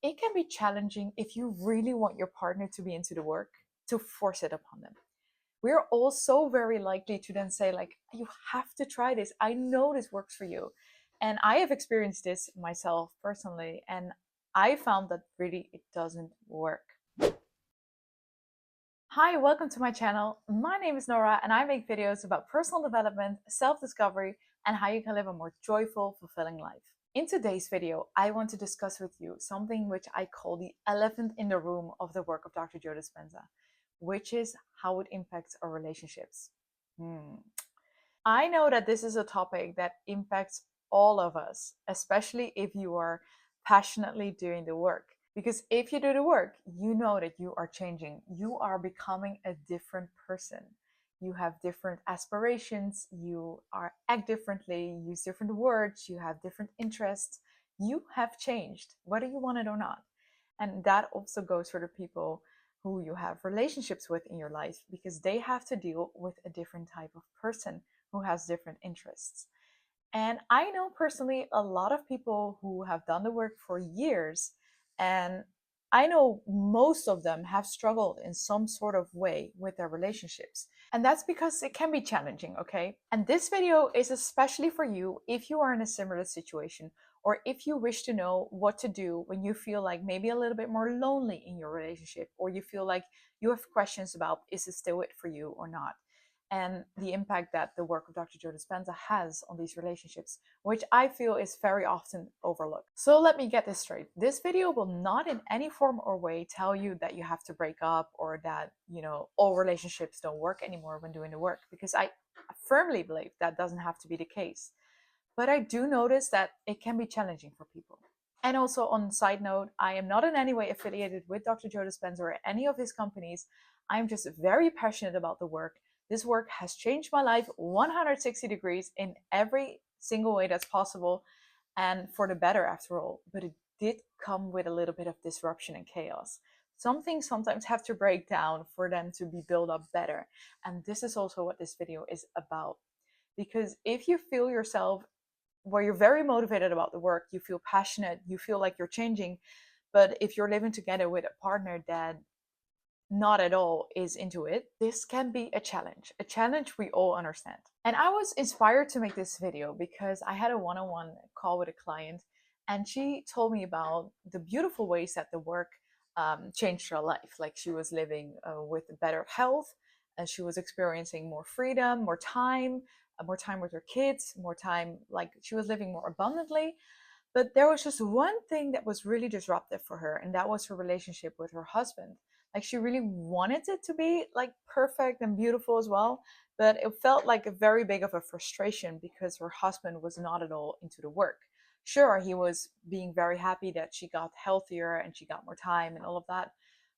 it can be challenging if you really want your partner to be into the work to force it upon them. We're all so very likely to then say, like, you have to try this. I know this works for you. And I have experienced this myself personally, and I found that really it doesn't work. Hi, welcome to my channel. My name is Nora, and I make videos about personal development, self-discovery, and how you can live a more joyful, fulfilling life. In today's video, I want to discuss with you something which I call the elephant in the room of the work of Dr. Joe Dispenza, which is how it impacts our relationships. I know that this is a topic that impacts all of us, especially if you are passionately doing the work. Because if you do the work, you know that you are changing. You are becoming a different person. You have different aspirations. You act differently, use different words. You have different interests. You have changed, whether you want it or not. And that also goes for the people who you have relationships with in your life, because they have to deal with a different type of person who has different interests. And I know personally a lot of people who have done the work for years, and I know most of them have struggled in some sort of way with their relationships. And that's because it can be challenging, okay? And this video is especially for you if you are in a similar situation, or if you wish to know what to do when you feel like maybe a little bit more lonely in your relationship, or you feel like you have questions about, is this still it for you or not? And the impact that the work of Dr. Joe Dispenza has on these relationships, which I feel is very often overlooked. So let me get this straight. This video will not in any form or way tell you that you have to break up, or that, all relationships don't work anymore when doing the work, because I firmly believe that doesn't have to be the case. But I do notice that it can be challenging for people. And also, on side note, I am not in any way affiliated with Dr. Joe Dispenza or any of his companies. I'm just very passionate about the work. This work has changed my life 160 degrees in every single way that's possible, and for the better after all. But it did come with a little bit of disruption and chaos. Some things sometimes have to break down for them to be built up better. And this is also what this video is about. Because if you feel yourself where you're very motivated about the work, you feel passionate, you feel like you're changing, but if you're living together with a partner that not at all is into it, this can be a challenge we all understand. And I was inspired to make this video because I had a one-on-one call with a client, and she told me about the beautiful ways that the work changed her life. Like, she was living with better health, and she was experiencing more freedom, more time with her kids, more time, like, she was living more abundantly. But there was just one thing that was really disruptive for her, and that was her relationship with her husband. Like, she really wanted it to be like perfect and beautiful as well, but it felt like a very big of a frustration because her husband was not at all into the work. Sure, he was being very happy that she got healthier and she got more time and all of that,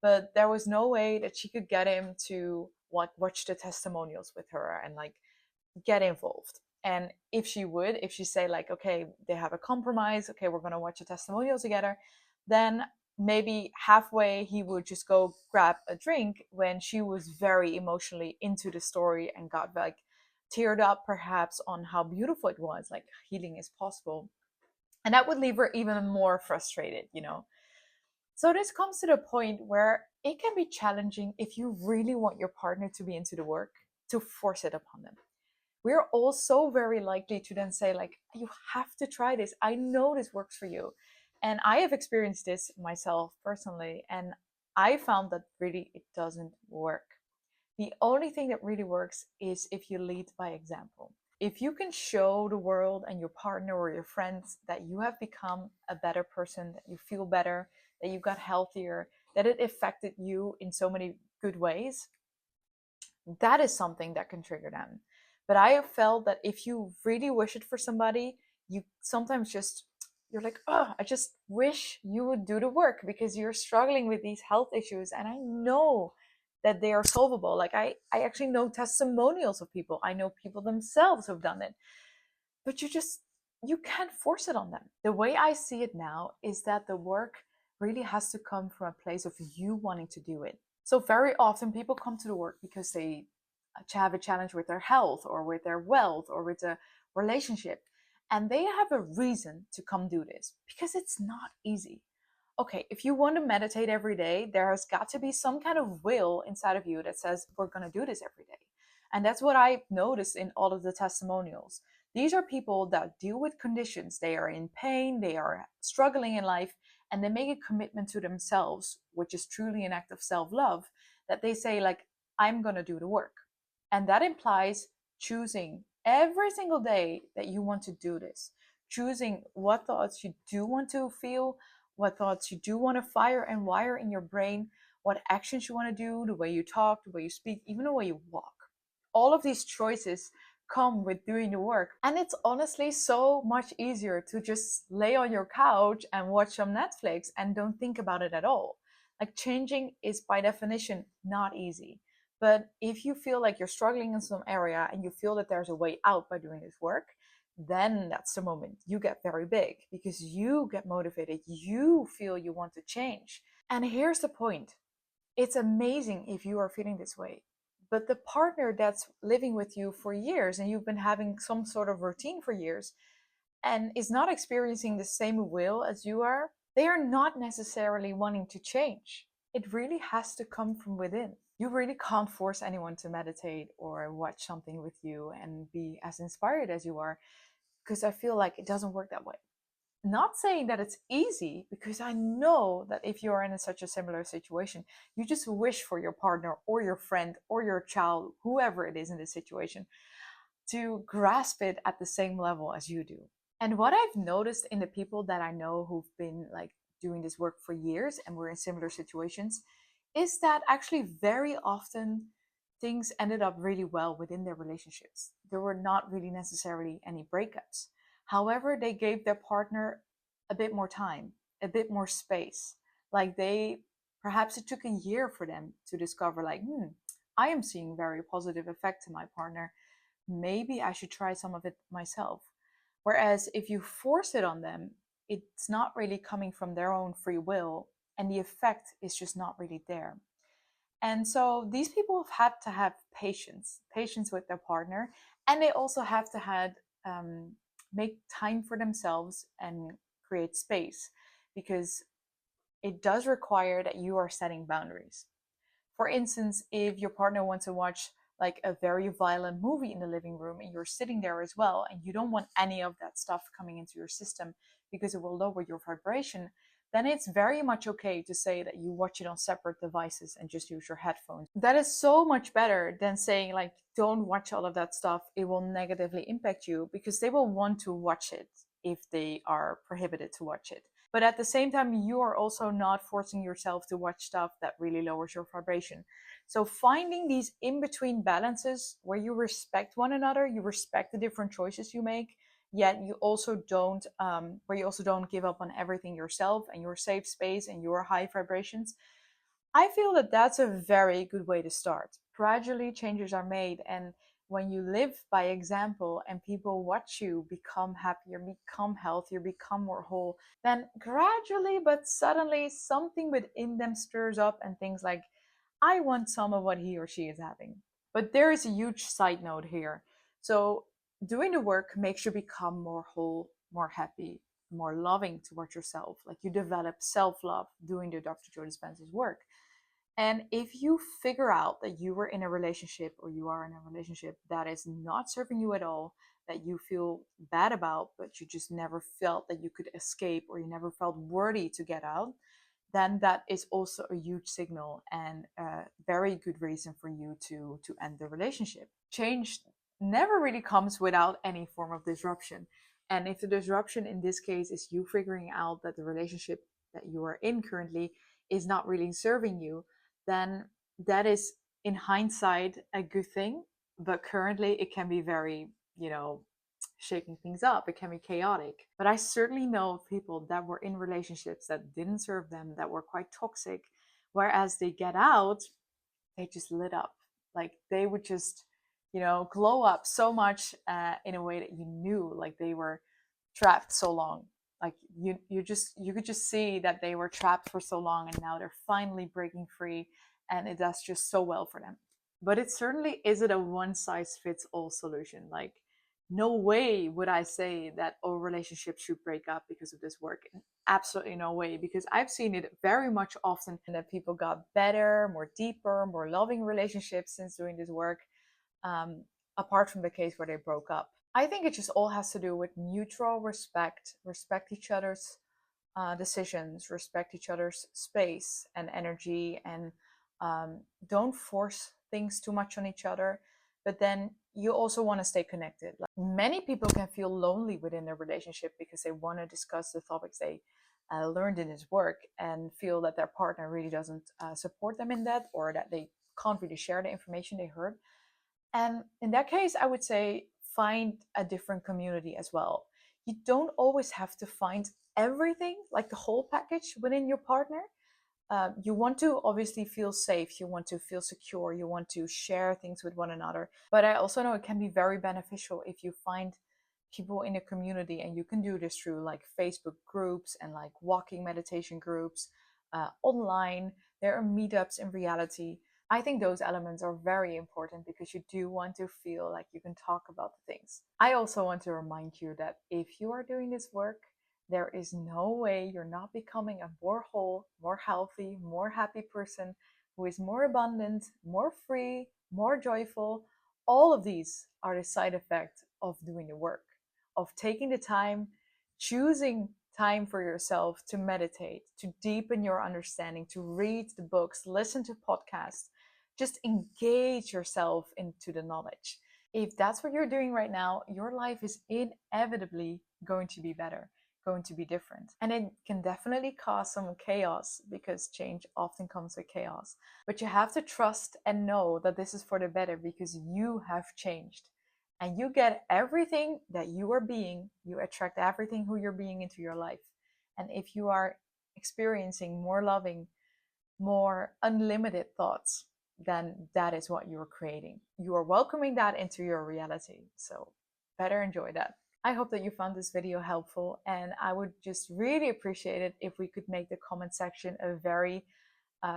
but there was no way that she could get him to watch the testimonials with her and like get involved. And if she say like, okay, they have a compromise, okay, we're going to watch a testimonial together, then maybe halfway he would just go grab a drink, when she was very emotionally into the story and got like teared up perhaps on how beautiful it was, like healing is possible. And that would leave her even more frustrated. So this comes to the point where it can be challenging if you really want your partner to be into the work to force it upon them. We're all so very likely to then say, like, you have to try this. I know this works for you. And I have experienced this myself personally, and I found that really it doesn't work. The only thing that really works is if you lead by example. If you can show the world and your partner or your friends that you have become a better person, that you feel better, that you got healthier, that it affected you in so many good ways, that is something that can trigger them. But I have felt that if you really wish it for somebody, you sometimes you're like, oh, I just wish you would do the work because you're struggling with these health issues. And I know that they are solvable. Like, I actually know testimonials of people. I know people themselves who've done it. But you can't force it on them. The way I see it now is that the work really has to come from a place of you wanting to do it. So very often people come to the work because they have a challenge with their health or with their wealth or with a relationship. And they have a reason to come do this because it's not easy. Okay, if you want to meditate every day, there has got to be some kind of will inside of you that says, we're going to do this every day. And that's what I noticed in all of the testimonials. These are people that deal with conditions. They are in pain, they are struggling in life, and they make a commitment to themselves, which is truly an act of self love, that they say, like, I'm going to do the work. And that implies choosing every single day that you want to do this, choosing what thoughts you do want to feel, what thoughts you do want to fire and wire in your brain, what actions you want to do, the way you talk, the way you speak, even the way you walk. All of these choices come with doing the work. And it's honestly so much easier to just lay on your couch and watch some Netflix and don't think about it at all. Like, changing is by definition not easy. But if you feel like you're struggling in some area and you feel that there's a way out by doing this work, then that's the moment you get very big because you get motivated. You feel you want to change. And here's the point, it's amazing if you are feeling this way. But the partner that's living with you for years and you've been having some sort of routine for years and is not experiencing the same will as you are, they are not necessarily wanting to change. It really has to come from within. You really can't force anyone to meditate or watch something with you and be as inspired as you are, because I feel like it doesn't work that way. Not saying that it's easy, because I know that if you're in such a similar situation, you just wish for your partner or your friend or your child, whoever it is in this situation, to grasp it at the same level as you do. And what I've noticed in the people that I know who've been like doing this work for years and were in similar situations is that actually very often things ended up really well within their relationships. There were not really necessarily any breakups. However, they gave their partner a bit more time, a bit more space. Like, they perhaps it took a year for them to discover, like, I am seeing very positive effect to my partner. Maybe I should try some of it myself. Whereas if you force it on them, it's not really coming from their own free will, and the effect is just not really there. And so these people have had to have patience with their partner, and they also have to had make time for themselves and create space, because it does require that you are setting boundaries. For instance, if your partner wants to watch like a very violent movie in the living room and you're sitting there as well, and you don't want any of that stuff coming into your system because it will lower your vibration, then it's very much okay to say that you watch it on separate devices and just use your headphones. That is so much better than saying, like, don't watch all of that stuff, it will negatively impact you, because they will want to watch it if they are prohibited to watch it. But at the same time, you are also not forcing yourself to watch stuff that really lowers your vibration. So finding these in-between balances where you respect one another, you respect the different choices you make, yet you also don't, where you also don't give up on everything yourself and your safe space and your high vibrations. I feel that that's a very good way to start. Gradually, changes are made, and when you live by example and people watch you become happier, become healthier, become more whole, then gradually but suddenly something within them stirs up and things like, I want some of what he or she is having. But there is a huge side note here. So, doing the work makes you become more whole, more happy, more loving towards yourself. Like, you develop self love doing the Dr. Joe Dispenza's work. And if you figure out that you were in a relationship or you are in a relationship that is not serving you at all, that you feel bad about, but you just never felt that you could escape or you never felt worthy to get out, then that is also a huge signal and a very good reason for you to end the relationship. Change never really comes without any form of disruption. And if the disruption in this case is you figuring out that the relationship that you are in currently is not really serving you, then that is in hindsight a good thing. But currently it can be very, shaking things up. It can be chaotic. But I certainly know people that were in relationships that didn't serve them, that were quite toxic, whereas they get out, they just lit up. Like, they would just, glow up so much in a way that you knew, like, they were trapped so long. Like, you could just see that they were trapped for so long and now they're finally breaking free, and it does just so well for them. But it certainly isn't a one size fits all solution. Like, No way would I say that all relationships should break up because of this work. Absolutely no way, because I've seen it very much often that people got better, more deeper, more loving relationships since doing this work, um, apart from the case where they broke up. I think it just all has to do with mutual respect, respect each other's decisions, respect each other's space and energy, and don't force things too much on each other. But then you also want to stay connected. Like, many people can feel lonely within their relationship because they want to discuss the topics they learned in this work and feel that their partner really doesn't support them in that, or that they can't really share the information they heard. And in that case, I would say find a different community as well. You don't always have to find everything, like the whole package within your partner. You want to obviously feel safe, you want to feel secure, you want to share things with one another. But I also know it can be very beneficial if you find people in a community, and you can do this through like Facebook groups and like walking meditation groups online. There are meetups in reality. I think those elements are very important because you do want to feel like you can talk about the things. I also want to remind you that if you are doing this work, there is no way you're not becoming a more whole, more healthy, more happy person who is more abundant, more free, more joyful. All of these are the side effect of doing the work, of taking the time, choosing time for yourself to meditate, to deepen your understanding, to read the books, listen to podcasts, just engage yourself into the knowledge. If that's what you're doing right now, your life is inevitably going to be better, going to be different. And it can definitely cause some chaos because change often comes with chaos. But you have to trust and know that this is for the better because you have changed. And you get everything that you are being, you attract everything who you're being into your life. And if you are experiencing more loving, more unlimited thoughts, then that is what you're creating. You are welcoming that into your reality. So better enjoy that. I hope that you found this video helpful, and I would just really appreciate it if we could make the comment section a very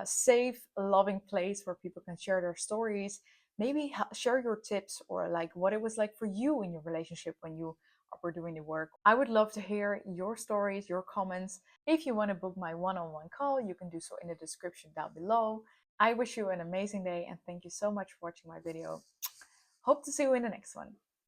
safe, loving place where people can share their stories. Maybe share your tips or like what it was like for you in your relationship when you were doing the work. I would love to hear your stories, your comments. If you want to book my one-on-one call, you can do so in the description down below. I wish you an amazing day and thank you so much for watching my video. Hope to see you in the next one.